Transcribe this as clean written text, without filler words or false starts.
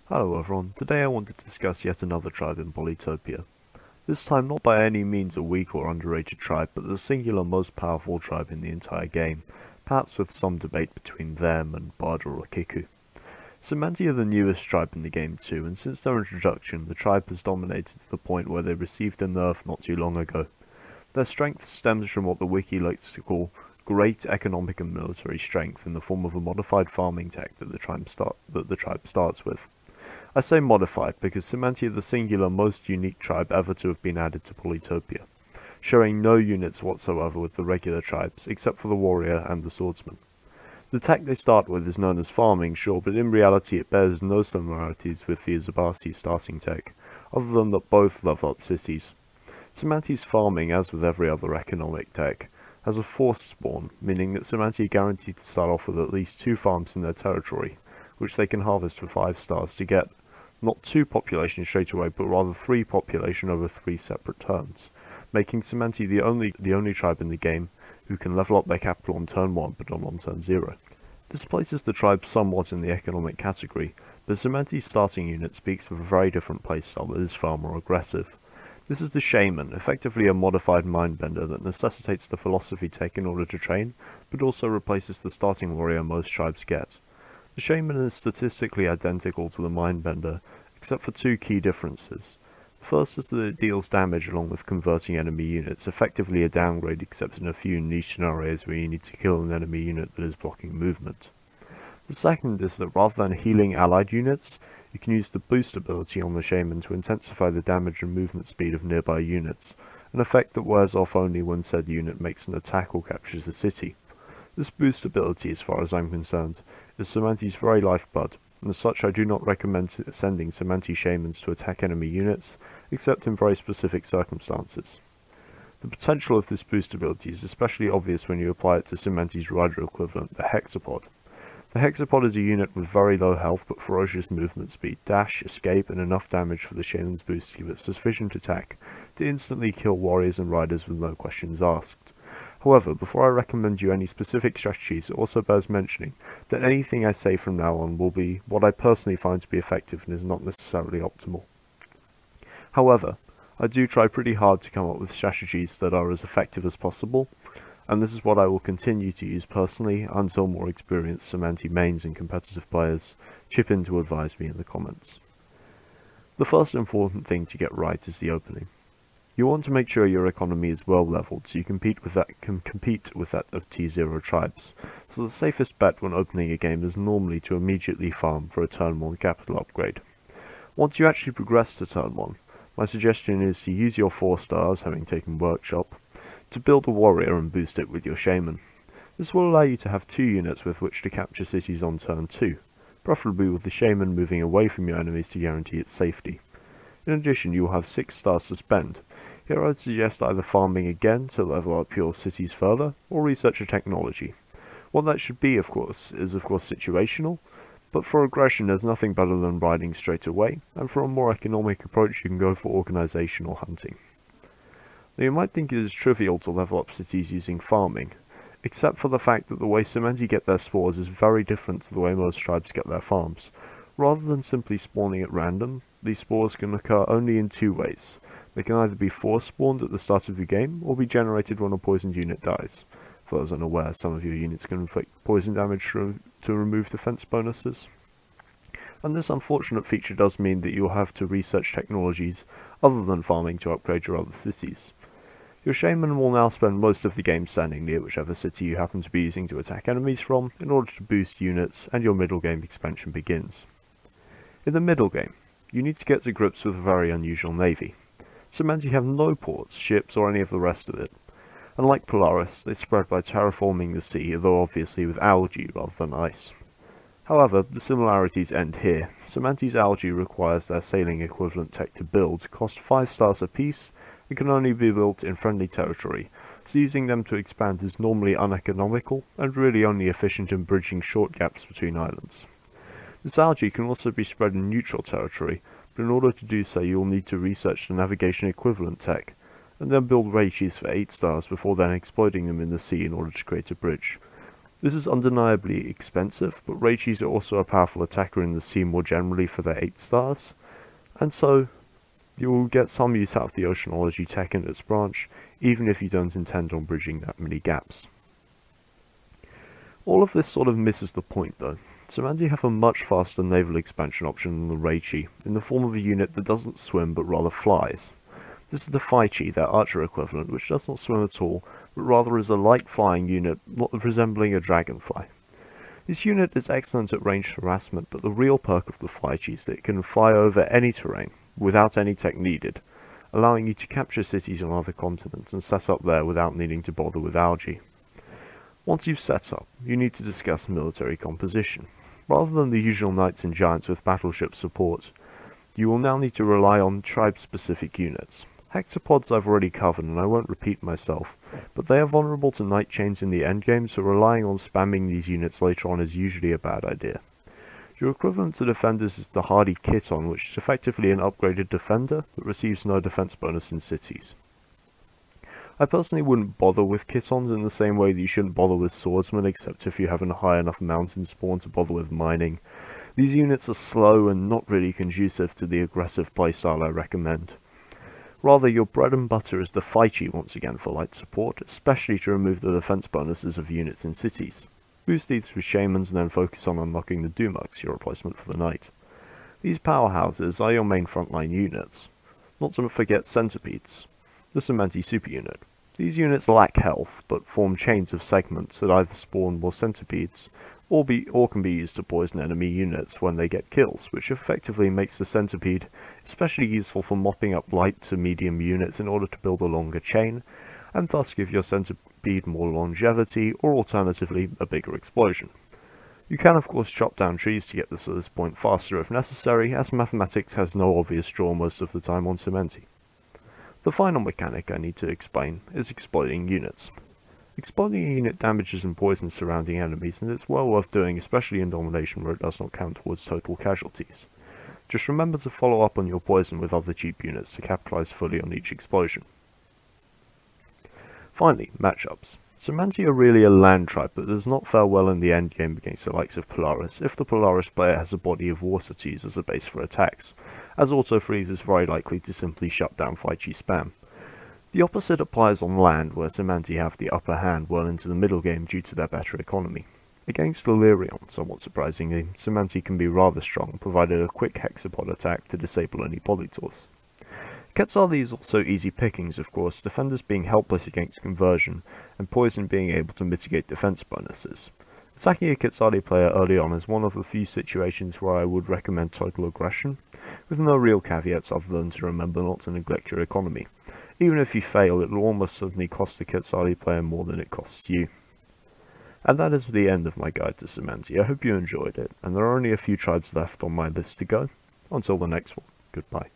Hello everyone, today I want to discuss yet another tribe in Polytopia. This time not by any means a weak or underrated tribe, but the singular most powerful tribe in the entire game, perhaps with some debate between them and Barda or Kiku. Cymanti are the newest tribe in the game too, and since their introduction the tribe has dominated to the point where they received a nerf not too long ago. Their strength stems from what the wiki likes to call great economic and military strength in the form of a modified farming tech that the tribe starts with. I say modified because Cymanti are the singular most unique tribe ever to have been added to Polytopia, sharing no units whatsoever with the regular tribes except for the warrior and the swordsman. The tech they start with is known as farming, sure, but in reality it bears no similarities with the Azabasi starting tech, other than that both level up cities. Cymanti's farming, as with every other economic tech, has a forced spawn, meaning that Cymanti are guaranteed to start off with at least 2 farms in their territory, which they can harvest for 5 stars to get not 2 population straight away, but rather 3 population over 3 separate turns, making Cymanti the only tribe in the game who can level up their capital on turn 1 but not on turn 0. This places the tribe somewhat in the economic category, but Cymanti's starting unit speaks of a very different playstyle that is far more aggressive. This is the Shaman, effectively a modified mindbender that necessitates the philosophy tech in order to train, but also replaces the starting warrior most tribes get. The Shaman is statistically identical to the Mindbender, except for 2 key differences. The first is that it deals damage along with converting enemy units, effectively a downgrade except in a few niche scenarios where you need to kill an enemy unit that is blocking movement. The second is that rather than healing allied units, you can use the boost ability on the Shaman to intensify the damage and movement speed of nearby units, an effect that wears off only when said unit makes an attack or captures a city. This boost ability, as far as I'm concerned, is Cymanti's very lifeblood, and as such I do not recommend sending Cymanti Shamans to attack enemy units, except in very specific circumstances. The potential of this boost ability is especially obvious when you apply it to Cymanti's rider equivalent, the Hexapod. The Hexapod is a unit with very low health but ferocious movement speed, dash, escape, and enough damage for the Shaman's boost to give it sufficient attack to instantly kill warriors and riders with no questions asked. However, before I recommend you any specific strategies, it also bears mentioning that anything I say from now on will be what I personally find to be effective and is not necessarily optimal. However, I do try pretty hard to come up with strategies that are as effective as possible, and this is what I will continue to use personally until more experienced Cymanti mains and competitive players chip in to advise me in the comments. The first important thing to get right is the opening. You want to make sure your economy is well leveled so you can compete with that of T0 tribes, so the safest bet when opening a game is normally to immediately farm for a turn 1 capital upgrade. Once you actually progress to turn 1, my suggestion is to use your 4 stars, having taken workshop, to build a warrior and boost it with your Shaman. This will allow you to have 2 units with which to capture cities on turn 2, preferably with the Shaman moving away from your enemies to guarantee its safety. In addition, you will have 6 stars to spend. Here I'd suggest either farming again to level up your cities further, or research a technology. What that should be, of course, is situational, but for aggression there's nothing better than riding straight away, and for a more economic approach you can go for organisation or hunting. Now you might think it is trivial to level up cities using farming, except for the fact that the way Cymanti get their spores is very different to the way most tribes get their farms. Rather than simply spawning at random, these spores can occur only in 2 ways. They can either be force-spawned at the start of the game, or be generated when a poisoned unit dies. For those unaware, some of your units can inflict poison damage to remove defense bonuses. And this unfortunate feature does mean that you'll have to research technologies other than farming to upgrade your other cities. Your Shaman will now spend most of the game standing near whichever city you happen to be using to attack enemies from, in order to boost units, and your middle game expansion begins. In the middle game, you need to get to grips with a very unusual navy. Cymanti have no ports, ships, or any of the rest of it. Unlike Polaris, they spread by terraforming the sea, though obviously with algae rather than ice. However, the similarities end here. Cymanti's algae requires their sailing equivalent tech to build, cost 5 stars apiece, and can only be built in friendly territory, so using them to expand is normally uneconomical, and really only efficient in bridging short gaps between islands. This algae can also be spread in neutral territory, but in order to do so you will need to research the navigation equivalent tech, and then build Reichis for 8 stars before then exploding them in the sea in order to create a bridge. This is undeniably expensive, but Reichis are also a powerful attacker in the scene more generally for their 8 stars, and so you will get some use out of the Oceanology tech in its branch, even if you don't intend on bridging that many gaps. All of this sort of misses the point though. Cymanti have a much faster naval expansion option than the Reichi, in the form of a unit that doesn't swim but rather flies. This is the Faichi, their archer equivalent, which does not swim at all, but rather is a light flying unit resembling a dragonfly. This unit is excellent at ranged harassment, but the real perk of the Faichi is that it can fly over any terrain, without any tech needed, allowing you to capture cities on other continents and set up there without needing to bother with algae. Once you've set up, you need to discuss military composition. Rather than the usual knights and giants with battleship support, you will now need to rely on tribe-specific units. Hexapods I've already covered and I won't repeat myself, but they are vulnerable to knight chains in the endgame, so relying on spamming these units later on is usually a bad idea. Your equivalent to defenders is the hardy Kiton, which is effectively an upgraded defender that receives no defense bonus in cities. I personally wouldn't bother with Kitons in the same way that you shouldn't bother with swordsmen, except if you have a high enough mountain spawn to bother with mining. These units are slow and not really conducive to the aggressive playstyle I recommend. Rather, your bread and butter is the Faichi once again for light support, especially to remove the defense bonuses of units in cities. Boost these with Shamans and then focus on unlocking the Dumux, your replacement for the Knight. These powerhouses are your main frontline units. Not to forget Centipedes, the Cymanti super unit. These units lack health, but form chains of segments that either spawn more centipedes, or can be used to poison enemy units when they get kills, which effectively makes the centipede especially useful for mopping up light to medium units in order to build a longer chain, and thus give your centipede more longevity, or alternatively, a bigger explosion. You can of course chop down trees to get this at this point faster if necessary, as mathematics has no obvious draw most of the time on Cymanti. The final mechanic I need to explain is exploding units. Exploding a unit damages and poisons surrounding enemies, and it's well worth doing, especially in Domination where it does not count towards total casualties. Just remember to follow up on your poison with other cheap units to capitalize fully on each explosion. Finally, matchups. Cymanti are really a land tribe that does not fare well in the endgame against the likes of Polaris, if the Polaris player has a body of water to use as a base for attacks, as Auto Freeze is very likely to simply shut down Faichi spam. The opposite applies on land, where Cymanti have the upper hand well into the middle game due to their better economy. Against Delirium, somewhat surprisingly, Cymanti can be rather strong, provided a quick Hexapod attack to disable any Polytors. Quetzali is also easy pickings, of course, defenders being helpless against conversion, and poison being able to mitigate defense bonuses. Attacking a Quetzali player early on is one of the few situations where I would recommend total aggression, with no real caveats other than to remember not to neglect your economy. Even if you fail, it will almost certainly cost the Quetzali player more than it costs you. And that is the end of my guide to Cymanti. I hope you enjoyed it, and there are only a few tribes left on my list to go. Until the next one, goodbye.